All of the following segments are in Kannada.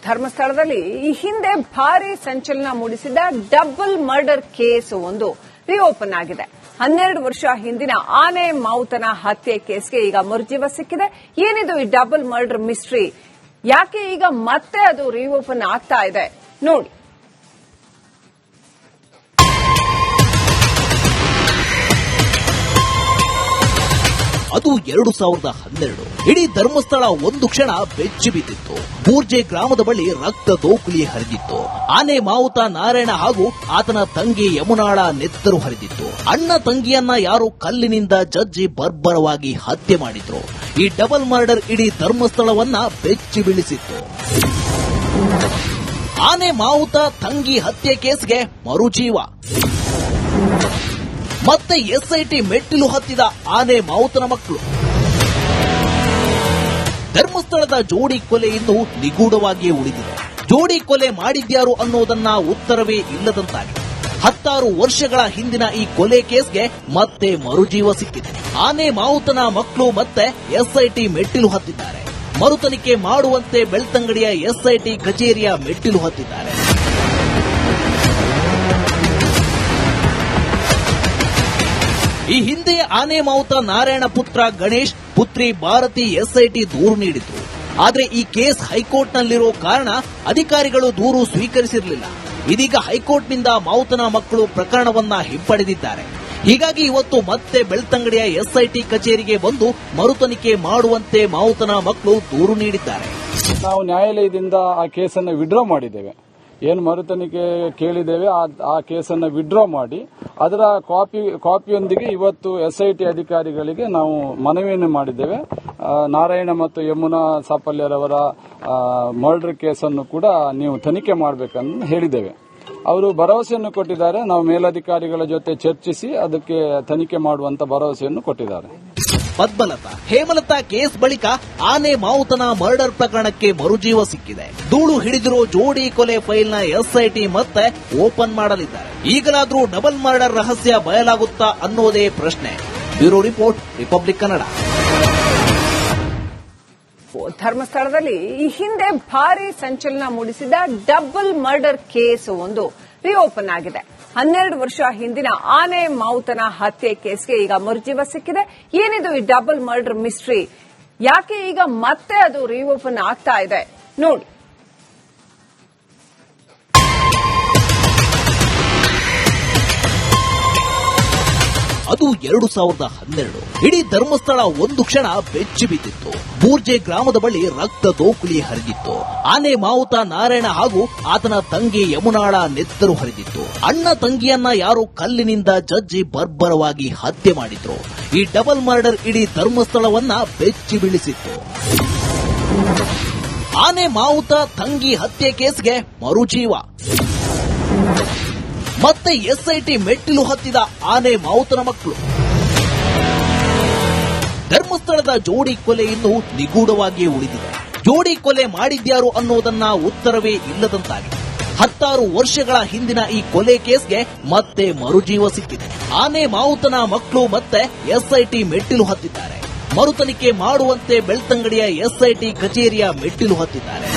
ಧರ್ಮಸ್ಥಳದಲ್ಲಿ ಈ ಹಿಂದೆ ಭಾರಿ ಸಂಚಲನ ಮೂಡಿಸಿದ ಡಬಲ್ ಮರ್ಡರ್ ಕೇಸ್ ಒಂದು ರಿಓಪನ್ ಆಗಿದೆ. 12 ವರ್ಷ ಹಿಂದಿನ ಆನೆ ಮಾವುತನ ಹತ್ಯೆ ಕೇಸ್ಗೆ ಈಗ ಮರುಜೀವ ಸಿಕ್ಕಿದೆ. ಏನಿದು ಈ ಡಬಲ್ ಮರ್ಡರ್ ಮಿಸ್ಟ್ರಿ? ಯಾಕೆ ಈಗ ಮತ್ತೆ ಅದು ರಿಓಪನ್ ಆಗ್ತಾ ಇದೆ ನೋಡಿ. ಅದು 2012. ಇಡೀ ಧರ್ಮಸ್ಥಳ ಒಂದು ಕ್ಷಣ ಬೆಚ್ಚಿ ಬಿದ್ದಿತ್ತು. ಬೂರ್ಜೆ ಗ್ರಾಮದ ಬಳಿ ರಕ್ತ ದೋಕುಳಿ ಹರಿದಿತ್ತು. ಆನೆ ಮಾವುತ ನಾರಾಯಣ ಹಾಗೂ ಆತನ ತಂಗಿ ಯಮುನಾಳ ನೆತ್ತರು ಹರಿದಿತ್ತು. ಅಣ್ಣ ತಂಗಿಯನ್ನ ಯಾರೋ ಕಲ್ಲಿನಿಂದ ಜಜ್ಜಿ ಬರ್ಬರವಾಗಿ ಹತ್ಯೆ ಮಾಡಿದ್ರು. ಈ ಡಬಲ್ ಮರ್ಡರ್ ಇಡೀ ಧರ್ಮಸ್ಥಳವನ್ನ ಬೆಚ್ಚಿ ಬೀಳಿಸಿತ್ತು. ಆನೆ ಮಾವುತ ತಂಗಿ ಹತ್ಯೆ ಕೇಸ್ಗೆ ಮರುಜೀವ. ಮತ್ತೆ ಎಸ್ಐಟಿ ಮೆಟ್ಟಿಲು ಹತ್ತಿದ ಆನೆ ಮಾವುತನ ಮಕ್ಕಳು. ಧರ್ಮಸ್ಥಳದ ಜೋಡಿ ಕೊಲೆ ಇನ್ನೂ ನಿಗೂಢವಾಗಿಯೇ ಉಳಿದಿದೆ. ಜೋಡಿ ಕೊಲೆ ಮಾಡಿದ್ಯಾರು ಅನ್ನೋದನ್ನ ಉತ್ತರವೇ ಇಲ್ಲದಂತಾಗಿದೆ. 16 ವರ್ಷಗಳ ಹಿಂದಿನ ಈ ಕೊಲೆ ಕೇಸ್ಗೆ ಮತ್ತೆ ಮರುಜೀವ ಸಿಕ್ಕಿದೆ. ಆನೆ ಮಾವುತನ ಮಕ್ಕಳು ಮತ್ತೆ ಎಸ್ಐಟಿ ಮೆಟ್ಟಿಲು ಹತ್ತಿದ್ದಾರೆ. ಮರುತನಿಖೆ ಮಾಡುವಂತೆ ಬೆಳ್ತಂಗಡಿಯ ಎಸ್ಐಟಿ ಕಚೇರಿಯ ಮೆಟ್ಟಿಲು ಹತ್ತಿದ್ದಾರೆ. ಈ ಹಿಂದೆ ಆನೆ ಮಾವುತ ನಾರಾಯಣ ಪುತ್ರ ಗಣೇಶ್, ಪುತ್ರಿ ಭಾರತಿ ಎಸ್ಐಟಿ ದೂರು ನೀಡಿದ್ರು. ಆದ್ರೆ ಈ ಕೇಸ್ ಹೈಕೋರ್ಟ್ನಲ್ಲಿರೋ ಕಾರಣ ಅಧಿಕಾರಿಗಳು ದೂರು ಸ್ವೀಕರಿಸಿರಲಿಲ್ಲ. ಇದೀಗ ಹೈಕೋರ್ಟ್ನಿಂದ ಮಾವುತನ ಮಕ್ಕಳು ಪ್ರಕರಣವನ್ನ ಹಿಂಪಡೆದಿದ್ದಾರೆ. ಹೀಗಾಗಿ ಇವತ್ತು ಮತ್ತೆ ಬೆಳ್ತಂಗಡಿಯ ಎಸ್ಐಟಿ ಕಚೇರಿಗೆ ಬಂದು ಮರುತನಿಖೆ ಮಾಡುವಂತೆ ಮಾವುತನ ಮಕ್ಕಳು ದೂರು ನೀಡಿದ್ದಾರೆ. ನಾವು ನ್ಯಾಯಾಲಯದಿಂದ ಆ ಕೇಸನ್ನು ವಿಡ್ರಾ ಮಾಡಿದ್ದೇವೆ. ಏನು ಮರುತನಿಖೆ ಕೇಳಿದ್ದೇವೆ ಆ ಕೇಸನ್ನು ವಿಡ್ರಾ ಮಾಡಿ ಅದರ ಕಾಪಿಯೊಂದಿಗೆ ಇವತ್ತು ಎಸ್ಐಟಿ ಅಧಿಕಾರಿಗಳಿಗೆ ನಾವು ಮನವಿಯನ್ನು ಮಾಡಿದ್ದೇವೆ. ನಾರಾಯಣ ಮತ್ತು ಯಮುನಾ ಸಾಪಲ್ಯರವರ ಮರ್ಡರ್ ಕೇಸನ್ನು ಕೂಡ ನೀವು ತನಿಖೆ ಮಾಡಬೇಕಂತ ಹೇಳಿದ್ದೇವೆ. ಅವರು ಭರವಸೆಯನ್ನು ಕೊಟ್ಟಿದ್ದಾರೆ. ನಾವು ಮೇಲಧಿಕಾರಿಗಳ ಜೊತೆ ಚರ್ಚಿಸಿ ಅದಕ್ಕೆ ತನಿಖೆ ಮಾಡುವಂತ ಭರವಸೆಯನ್ನು ಕೊಟ್ಟಿದ್ದಾರೆ. ಪದ್ಮಲತಾ, ಹೇಮಲತಾ ಕೇಸ್ ಬಳಿಕ ಆನೆ ಮಾವುತನ ಮರ್ಡರ್ ಪ್ರಕರಣಕ್ಕೆ ಮರುಜೀವ ಸಿಕ್ಕಿದೆ. ಧೂಳು ಹಿಡಿದಿರೋ ಜೋಡಿ ಕೊಲೆ ಫೈಲ್ನ ಎಸ್ಐಟಿ ಮತ್ತೆ ಓಪನ್ ಮಾಡಲಿದ್ದಾರೆ. ಈಗಲಾದ್ರೂ ಡಬಲ್ ಮರ್ಡರ್ ರಹಸ್ಯ ಬಯಲಾಗುತ್ತಾ ಅನ್ನೋದೇ ಪ್ರಶ್ನೆ. Bureau report, republic Kannada. ಧರ್ಮಸ್ಥಳದಲ್ಲಿ ಈ ಹಿಂದೆ ಭಾರಿ ಸಂಚಲನ ಮೂಡಿಸಿದ ಡಬಲ್ ಮರ್ಡರ್ ಕೇಸ್ ಒಂದು ರಿಓಪನ್ ಆಗಿದೆ. 12 ವರ್ಷ ಹಿಂದಿನ ಆನೆ ಮಾವುತನ ಹತ್ಯೆ ಕೇಸ್ಗೆ ಈಗ ಮರುಜೀವ ಸಿಕ್ಕಿದೆ. ಏನಿದು ಈ ಡಬಲ್ ಮರ್ಡರ್ ಮಿಸ್ಟ್ರಿ? ಯಾಕೆ ಈಗ ಮತ್ತೆ ಅದು ರಿಓಪನ್ ಆಗ್ತಾ ಇದೆ ನೋಡಿ. ಅದು 2012. ಇಡೀ ಧರ್ಮಸ್ಥಳ ಒಂದು ಕ್ಷಣ ಬೆಚ್ಚಿ ಬಿದ್ದಿತ್ತು. ಬೂರ್ಜೆ ಗ್ರಾಮದ ಬಳಿ ರಕ್ತ ದೋಕುಳಿ ಹರಿದಿತ್ತು. ಆನೆ ಮಾವುತ ನಾರಾಯಣ ಹಾಗೂ ಆತನ ತಂಗಿ ಯಮುನಾಳ ನೆತ್ತರು ಹರಿದಿತ್ತು. ಅಣ್ಣ ತಂಗಿಯನ್ನ ಯಾರೋ ಕಲ್ಲಿನಿಂದ ಜಜ್ಜಿ ಬರ್ಬರವಾಗಿ ಹತ್ಯೆ ಮಾಡಿದ್ರು. ಈ ಡಬಲ್ ಮರ್ಡರ್ ಇಡೀ ಧರ್ಮಸ್ಥಳವನ್ನ ಬೆಚ್ಚಿ ಬೀಳಿಸಿತ್ತು. ಆನೆ ಮಾವುತ ತಂಗಿ ಹತ್ಯೆ ಕೇಸ್ಗೆ ಮರುಜೀವ. ಮತ್ತೆ ಎಸ್ಐಟಿ ಮೆಟ್ಟಿಲು ಹತ್ತಿದ ಆನೆ ಮಾವುತನ ಮಕ್ಕಳು. ಧರ್ಮಸ್ಥಳದ ಜೋಡಿ ಕೊಲೆ ಇನ್ನೂ ನಿಗೂಢವಾಗಿಯೇ ಉಳಿದಿದೆ. ಜೋಡಿ ಕೊಲೆ ಮಾಡಿದ್ಯಾರು ಅನ್ನೋದನ್ನ ಉತ್ತರವೇ ಇಲ್ಲದಂತಾಗಿದೆ. 16 ವರ್ಷಗಳ ಹಿಂದಿನ ಈ ಕೊಲೆ ಕೇಸ್ಗೆ ಮತ್ತೆ ಮರುಜೀವ ಸಿಕ್ಕಿದೆ. ಆನೆ ಮಾವುತನ ಮಕ್ಕಳು ಮತ್ತೆ ಎಸ್ಐಟಿ ಮೆಟ್ಟಿಲು ಹತ್ತಿದ್ದಾರೆ. ಮರುತನಿಖೆ ಮಾಡುವಂತೆ ಬೆಳ್ತಂಗಡಿಯ ಎಸ್ಐಟಿ ಕಚೇರಿಯ ಮೆಟ್ಟಿಲು ಹತ್ತಿದ್ದಾರೆ.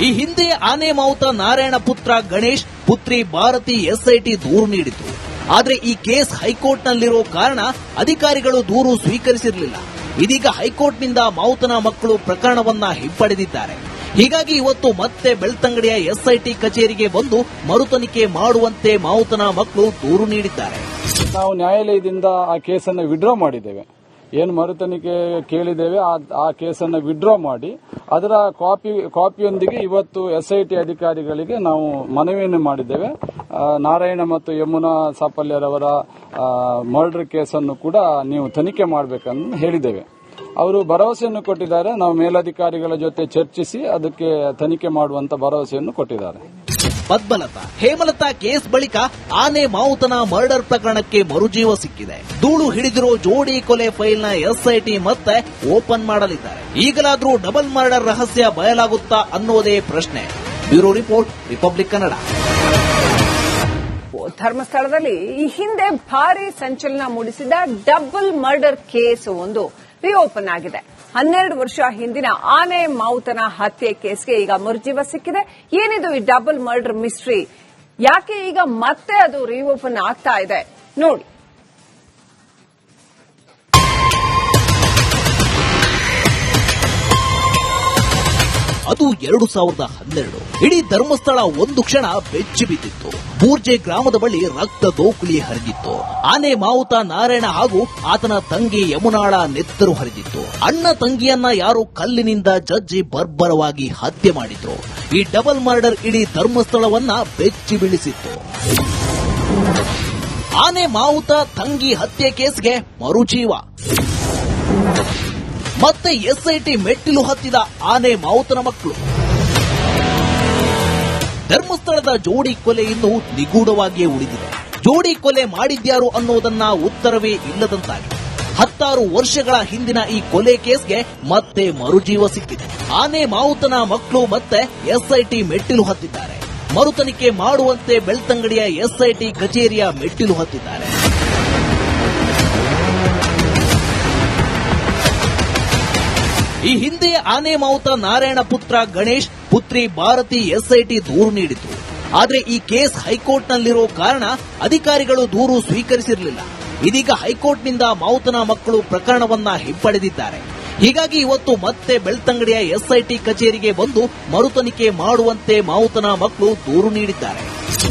ಈ ಹಿಂದೆ ಆನೆ ಮಾವುತ ನಾರಾಯಣ ಪುತ್ರ ಗಣೇಶ್, ಪುತ್ರಿ ಭಾರತಿ ಎಸ್ಐಟಿ ದೂರು ನೀಡಿದ್ರು. ಆದ್ರೆ ಈ ಕೇಸ್ ಹೈಕೋರ್ಟ್ನಲ್ಲಿರೋ ಕಾರಣ ಅಧಿಕಾರಿಗಳು ದೂರು ಸ್ವೀಕರಿಸಿರಲಿಲ್ಲ. ಇದೀಗ ಹೈಕೋರ್ಟ್ನಿಂದ ಮಾವುತನ ಮಕ್ಕಳು ಪ್ರಕರಣವನ್ನ ಹಿಂಪಡೆದಿದ್ದಾರೆ. ಹೀಗಾಗಿ ಇವತ್ತು ಮತ್ತೆ ಬೆಳ್ತಂಗಡಿಯ ಎಸ್ಐಟಿ ಕಚೇರಿಗೆ ಬಂದು ಮರುತನಿಖೆ ಮಾಡುವಂತೆ ಮಾವುತನ ಮಕ್ಕಳು ದೂರು ನೀಡಿದ್ದಾರೆ. ನಾವು ನ್ಯಾಯಾಲಯದಿಂದ ಆ ಕೇಸನ್ನು ವಿಡ್ರಾ ಮಾಡಿದ್ದೇವೆ. ಏನು ಮರುತನಿಖೆ ಕೇಳಿದ್ದೇವೆ ಆ ಕೇಸನ್ನು ವಿಡ್ರಾ ಮಾಡಿ ಅದರ ಕಾಪಿಯೊಂದಿಗೆ ಇವತ್ತು ಎಸ್ಐಟಿ ಅಧಿಕಾರಿಗಳಿಗೆ ನಾವು ಮನವಿಯನ್ನು ಮಾಡಿದ್ದೇವೆ. ನಾರಾಯಣ ಮತ್ತು ಯಮುನಾ ಸಾಪಲ್ಯರವರ ಮರ್ಡರ್ ಕೇಸನ್ನು ಕೂಡ ನೀವು ತನಿಖೆ ಮಾಡಬೇಕಂತ ಹೇಳಿದ್ದೇವೆ. ಅವರು ಭರವಸೆಯನ್ನು ಕೊಟ್ಟಿದ್ದಾರೆ. ನಾವು ಮೇಲಧಿಕಾರಿಗಳ ಜೊತೆ ಚರ್ಚಿಸಿ ಅದಕ್ಕೆ ತನಿಖೆ ಮಾಡುವಂತ ಭರವಸೆಯನ್ನು ಕೊಟ್ಟಿದ್ದಾರೆ. ಪದ್ಮಲತಾ, ಹೇಮಲತಾ ಕೇಸ್ ಬಳಿಕ ಆನೆ ಮಾವುತನ ಮರ್ಡರ್ ಪ್ರಕರಣಕ್ಕೆ ಮರುಜೀವ ಸಿಕ್ಕಿದೆ. ಧೂಳು ಹಿಡಿದಿರೋ ಜೋಡಿ ಕೊಲೆ ಫೈಲ್ನ ಎಸ್ಐಟಿ ಮತ್ತೆ ಓಪನ್ ಮಾಡಲಿದ್ದಾರೆ. ಈಗಲಾದ್ರೂ ಡಬಲ್ ಮರ್ಡರ್ ರಹಸ್ಯ ಬಯಲಾಗುತ್ತಾ ಅನ್ನೋದೇ ಪ್ರಶ್ನೆ. Bureau report, republic Kannada. ಧರ್ಮಸ್ಥಳದಲ್ಲಿ ಈ ಹಿಂದೆ ಭಾರಿ ಸಂಚಲನ ಮೂಡಿಸಿದ ಡಬಲ್ ಮರ್ಡರ್ ಕೇಸ್ ಒಂದು ರಿಓಪನ್ ಆಗಿದೆ. 12 ವರ್ಷ ಹಿಂದಿನ ಆನೆ ಮಾವುತನ ಹತ್ಯೆ ಕೇಸ್ಗೆ ಈಗ ಮರುಜೀವ ಸಿಕ್ಕಿದೆ. ಏನಿದು ಈ ಡಬಲ್ ಮರ್ಡರ್ ಮಿಸ್ಟ್ರಿ? ಯಾಕೆ ಈಗ ಮತ್ತೆ ಅದು ರಿಓಪನ್ ಆಗ್ತಾ ಇದೆ ನೋಡಿ. ಅದು 2012. ಇಡೀ ಧರ್ಮಸ್ಥಳ ಒಂದು ಕ್ಷಣ ಬೆಚ್ಚಿ ಬಿದ್ದಿತ್ತು. ಬೂರ್ಜೆ ಗ್ರಾಮದ ಬಳಿ ರಕ್ತ ದೋಕುಳಿ ಹರಿದಿತ್ತು. ಆನೆ ಮಾವುತ ನಾರಾಯಣ ಹಾಗೂ ಆತನ ತಂಗಿ ಯಮುನಾಳ ನೆತ್ತರು ಹರಿದಿತ್ತು. ಅಣ್ಣ ತಂಗಿಯನ್ನ ಯಾರೋ ಕಲ್ಲಿನಿಂದ ಜಜ್ಜಿ ಬರ್ಬರವಾಗಿ ಹತ್ಯೆ ಮಾಡಿದ್ರು. ಈ ಡಬಲ್ ಮರ್ಡರ್ ಇಡೀ ಧರ್ಮಸ್ಥಳವನ್ನ ಬೆಚ್ಚಿ ಬೀಳಿಸಿತ್ತು. ಆನೆ ಮಾವುತ ತಂಗಿ ಹತ್ಯೆ ಕೇಸ್ಗೆ ಮರುಜೀವ. ಮತ್ತೆ ಎಸ್ಐಟಿ ಮೆಟ್ಟಿಲು ಹತ್ತಿದ ಆನೆ ಮಾವುತನ ಮಕ್ಕಳು. ಧರ್ಮಸ್ಥಳದ ಜೋಡಿ ಕೊಲೆ ಇನ್ನೂ ನಿಗೂಢವಾಗಿಯೇ ಉಳಿದಿದೆ. ಜೋಡಿ ಕೊಲೆ ಮಾಡಿದ್ಯಾರು ಅನ್ನೋದನ್ನ ಉತ್ತರವೇ ಇಲ್ಲದಂತಾಗಿದೆ. 16 ವರ್ಷಗಳ ಹಿಂದಿನ ಈ ಕೊಲೆ ಕೇಸ್ಗೆ ಮತ್ತೆ ಮರುಜೀವ ಸಿಕ್ಕಿದೆ. ಆನೆ ಮಾವುತನ ಮಕ್ಕಳು ಮತ್ತೆ ಎಸ್ಐಟಿ ಮೆಟ್ಟಿಲು ಹತ್ತಿದ್ದಾರೆ. ಮರುತನಿಖೆ ಮಾಡುವಂತೆ ಬೆಳ್ತಂಗಡಿಯ ಎಸ್ಐಟಿ ಕಚೇರಿಯ ಮೆಟ್ಟಿಲು ಹತ್ತಿದ್ದಾರೆ. ಈ ಹಿಂದೆ ಆನೆ ಮಾವುತ ನಾರಾಯಣ ಪುತ್ರ ಗಣೇಶ್, ಪುತ್ರಿ ಭಾರತಿ ಎಸ್ಐಟಿ ದೂರು ನೀಡಿದ್ರು. ಆದ್ರೆ ಈ ಕೇಸ್ ಹೈಕೋರ್ಟ್ನಲ್ಲಿರೋ ಕಾರಣ ಅಧಿಕಾರಿಗಳು ದೂರು ಸ್ವೀಕರಿಸಿರಲಿಲ್ಲ. ಇದೀಗ ಹೈಕೋರ್ಟ್ನಿಂದ ಮಾವುತನ ಮಕ್ಕಳು ಪ್ರಕರಣವನ್ನ ಹಿಂಪಡೆದಿದ್ದಾರೆ. ಹೀಗಾಗಿ ಇವತ್ತು ಮತ್ತೆ ಬೆಳ್ತಂಗಡಿಯ ಎಸ್ಐಟಿ ಕಚೇರಿಗೆ ಬಂದು ಮರುತನಿಖೆ ಮಾಡುವಂತೆ ಮಾವುತನ ಮಕ್ಕಳು ದೂರು ನೀಡಿದ್ದಾರೆ.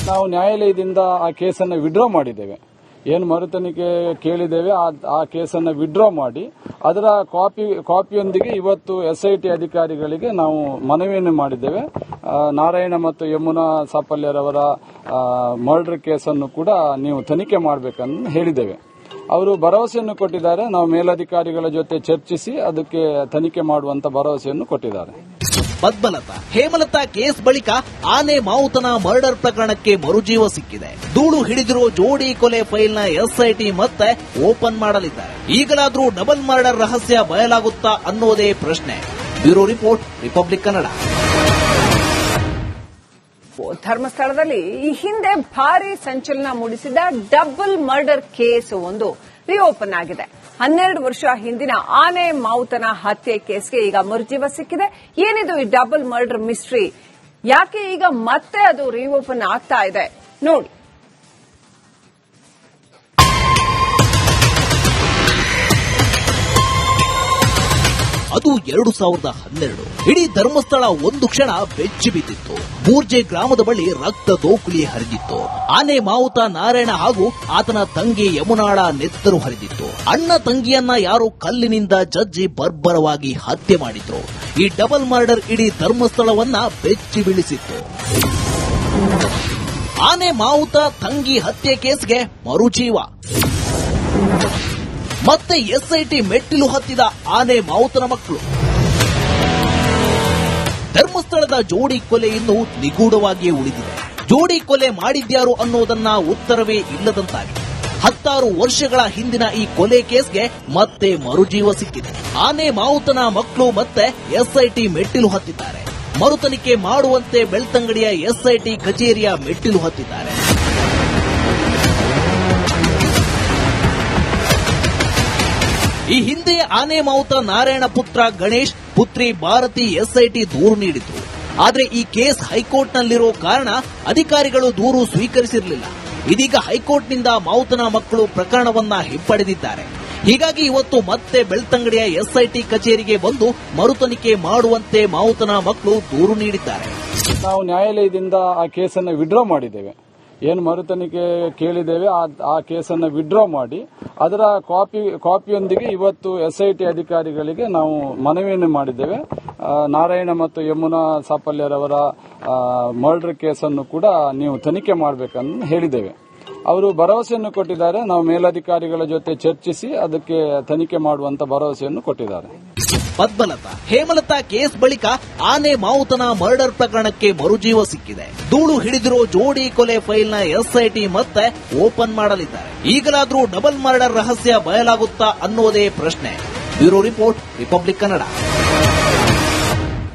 ನಾವು ನ್ಯಾಯಾಲಯದಿಂದ ಆ ಕೇಸನ್ನು ವಿಡ್ರಾ ಮಾಡಿದ್ದೇವೆ. ಏನು ಮರುತನಿಖೆ ಕೇಳಿದ್ದೇವೆ ಆ ಕೇಸನ್ನು ವಿಡ್ರಾ ಮಾಡಿ ಅದರ ಕಾಪಿಯೊಂದಿಗೆ ಇವತ್ತು ಎಸ್ಐಟಿ ಅಧಿಕಾರಿಗಳಿಗೆ ನಾವು ಮನವಿಯನ್ನು ಮಾಡಿದ್ದೇವೆ. ನಾರಾಯಣ ಮತ್ತು ಯಮುನಾ ಸಾಪಲ್ಯರವರ ಮರ್ಡರ್ ಕೇಸನ್ನು ಕೂಡ ನೀವು ತನಿಖೆ ಮಾಡಬೇಕಂತ ಹೇಳಿದ್ದೇವೆ. ಅವರು ಭರವಸೆಯನ್ನು ಕೊಟ್ಟಿದ್ದಾರೆ. ನಾವು ಮೇಲಧಿಕಾರಿಗಳ ಜೊತೆ ಚರ್ಚಿಸಿ ಅದಕ್ಕೆ ತನಿಖೆ ಮಾಡುವಂತ ಭರವಸೆಯನ್ನು ಕೊಟ್ಟಿದ್ದಾರೆ. ಪದ್ಮಲತಾ, ಹೇಮಲತಾ ಕೇಸ್ ಬಳಿಕ ಆನೆ ಮಾವುತನ ಮರ್ಡರ್ ಪ್ರಕರಣಕ್ಕೆ ಮರುಜೀವ ಸಿಕ್ಕಿದೆ. ಧೂಳು ಹಿಡಿದಿರೋ ಜೋಡಿ ಕೊಲೆ ಫೈಲ್ನ ಎಸ್ಐಟಿ ಮತ್ತೆ ಓಪನ್ ಮಾಡಲಿದ್ದಾರೆ. ಈಗಲಾದ್ರೂ ಡಬಲ್ ಮರ್ಡರ್ ರಹಸ್ಯ ಬಯಲಾಗುತ್ತಾ ಅನ್ನೋದೇ ಪ್ರಶ್ನೆ. Bureau report, republic Kannada. ಧರ್ಮಸ್ಥಳದಲ್ಲಿ ಈ ಹಿಂದೆ ಭಾರಿ ಸಂಚಲನ ಮೂಡಿಸಿದ ಡಬಲ್ ಮರ್ಡರ್ ಕೇಸ್ ಒಂದು ರಿಓಪನ್ ಆಗಿದೆ. 12 ವರ್ಷ ಹಿಂದಿನ ಆನೆ ಮಾವುತನ ಹತ್ಯೆ ಕೇಸ್ಗೆ ಈಗ ಮರುಜೀವ ಸಿಕ್ಕಿದೆ. ಏನಿದು ಈ ಡಬಲ್ ಮರ್ಡರ್ ಮಿಸ್ಟ್ರಿ? ಯಾಕೆ ಈಗ ಮತ್ತೆ ಅದು ರಿಓಪನ್ ಆಗ್ತಾ ಇದೆ ನೋಡಿ. ಅದು 2012. ಇಡೀ ಧರ್ಮಸ್ಥಳ ಒಂದು ಕ್ಷಣ ಬೆಚ್ಚಿ ಬಿದ್ದಿತ್ತು. ಬೂರ್ಜೆ ಗ್ರಾಮದ ಬಳಿ ರಕ್ತ ದೋಕುಳಿ ಹರಿದಿತ್ತು. ಆನೆ ಮಾವುತ ನಾರಾಯಣ ಹಾಗೂ ಆತನ ತಂಗಿ ಯಮುನಾಳ ನೆತ್ತರು ಹರಿದಿತ್ತು. ಅಣ್ಣ ತಂಗಿಯನ್ನ ಯಾರೋ ಕಲ್ಲಿನಿಂದ ಜಜ್ಜಿ ಬರ್ಬರವಾಗಿ ಹತ್ಯೆ ಮಾಡಿದ್ರು. ಈ ಡಬಲ್ ಮರ್ಡರ್ ಇಡೀ ಧರ್ಮಸ್ಥಳವನ್ನ ಬೆಚ್ಚಿ ಬೀಳಿಸಿತ್ತು. ಆನೆ ಮಾವುತ ತಂಗಿ ಹತ್ಯೆ ಕೇಸ್ಗೆ ಮರುಜೀವ. ಮತ್ತೆ ಎಸ್ಐಟಿ ಮೆಟ್ಟಿಲು ಹತ್ತಿದ ಆನೆ ಮಾವುತನ ಮಕ್ಕಳು. ಧರ್ಮಸ್ಥಳದ ಜೋಡಿ ಕೊಲೆ ಇನ್ನೂ ನಿಗೂಢವಾಗಿಯೇ ಉಳಿದಿದೆ. ಜೋಡಿ ಕೊಲೆ ಮಾಡಿದ್ಯಾರು ಅನ್ನೋದನ್ನ ಉತ್ತರವೇ ಇಲ್ಲದಂತಾಗಿದೆ. 16 ವರ್ಷಗಳ ಹಿಂದಿನ ಈ ಕೊಲೆ ಕೇಸ್ಗೆ ಮತ್ತೆ ಮರುಜೀವ ಸಿಕ್ಕಿದೆ. ಆನೆ ಮಾವುತನ ಮಕ್ಕಳು ಮತ್ತೆ ಎಸ್ಐಟಿ ಮೆಟ್ಟಿಲು ಹತ್ತಿದ್ದಾರೆ. ಮರುತನಿಖೆ ಮಾಡುವಂತೆ ಬೆಳ್ತಂಗಡಿಯ ಎಸ್ಐಟಿ ಕಚೇರಿಯ ಮೆಟ್ಟಿಲು ಹತ್ತಿದ್ದಾರೆ. ಈ ಹಿಂದೆ ಆನೆ ಮಾವುತ ನಾರಾಯಣ ಪುತ್ರ ಗಣೇಶ್, ಪುತ್ರಿ ಭಾರತಿ ಎಸ್ಐಟಿ ದೂರು ನೀಡಿದ್ರು. ಆದ್ರೆ ಈ ಕೇಸ್ ಹೈಕೋರ್ಟ್ನಲ್ಲಿರೋ ಕಾರಣ ಅಧಿಕಾರಿಗಳು ದೂರು ಸ್ವೀಕರಿಸಿರಲಿಲ್ಲ. ಇದೀಗ ಹೈಕೋರ್ಟ್ನಿಂದ ಮಾವುತನ ಮಕ್ಕಳು ಪ್ರಕರಣವನ್ನ ಹಿಂಪಡೆದಿದ್ದಾರೆ. ಹೀಗಾಗಿ ಇವತ್ತು ಮತ್ತೆ ಬೆಳ್ತಂಗಡಿಯ ಎಸ್ಐಟಿ ಕಚೇರಿಗೆ ಬಂದು ಮರುತನಿಖೆ ಮಾಡುವಂತೆ ಮಾವುತನ ಮಕ್ಕಳು ದೂರು ನೀಡಿದ್ದಾರೆ. ನಾವು ನ್ಯಾಯಾಲಯದಿಂದ ಆ ಕೇಸನ್ನು ವಿಡ್ರಾ ಮಾಡಿದ್ದೇವೆ. ಏನು ಮರುತನಿಖೆ ಕೇಳಿದ್ದೇವೆ ಆ ಕೇಸನ್ನು ವಿಡ್ರಾ ಮಾಡಿ ಅದರ ಕಾಪಿಯೊಂದಿಗೆ ಇವತ್ತು ಎಸ್ಐಟಿ ಅಧಿಕಾರಿಗಳಿಗೆ ನಾವು ಮನವಿಯನ್ನು ಮಾಡಿದ್ದೇವೆ. ನಾರಾಯಣ ಮತ್ತು ಯಮುನಾ ಸಾಪಲ್ಯರವರ ಮರ್ಡರ್ ಕೇಸನ್ನು ಕೂಡ ನೀವು ತನಿಖೆ ಮಾಡಬೇಕಂತ ಹೇಳಿದ್ದೇವೆ. ಅವರು ಭರವಸೆಯನ್ನು ಕೊಟ್ಟಿದ್ದಾರೆ. ನಾವು ಮೇಲಧಿಕಾರಿಗಳ ಜೊತೆ ಚರ್ಚಿಸಿ ಅದಕ್ಕೆ ತನಿಖೆ ಮಾಡುವಂತ ಭರವಸೆಯನ್ನು ಕೊಟ್ಟಿದ್ದಾರೆ. ಪದ್ಮಲತಾ, ಹೇಮಲತಾ ಕೇಸ್ ಬಳಿಕ ಆನೆ ಮಾವುತನ ಮರ್ಡರ್ ಪ್ರಕರಣಕ್ಕೆ ಮರುಜೀವ ಸಿಕ್ಕಿದೆ. ಧೂಳು ಹಿಡಿದಿರೋ ಜೋಡಿ ಕೊಲೆ ಫೈಲ್ನ ಎಸ್ಐಟಿ ಮತ್ತೆ ಓಪನ್ ಮಾಡಲಿದ್ದಾರೆ. ಈಗಲಾದ್ರೂ ಡಬಲ್ ಮರ್ಡರ್ ರಹಸ್ಯ ಬಯಲಾಗುತ್ತಾ ಅನ್ನೋದೇ ಪ್ರಶ್ನೆ. Bureau report, republic Kannada.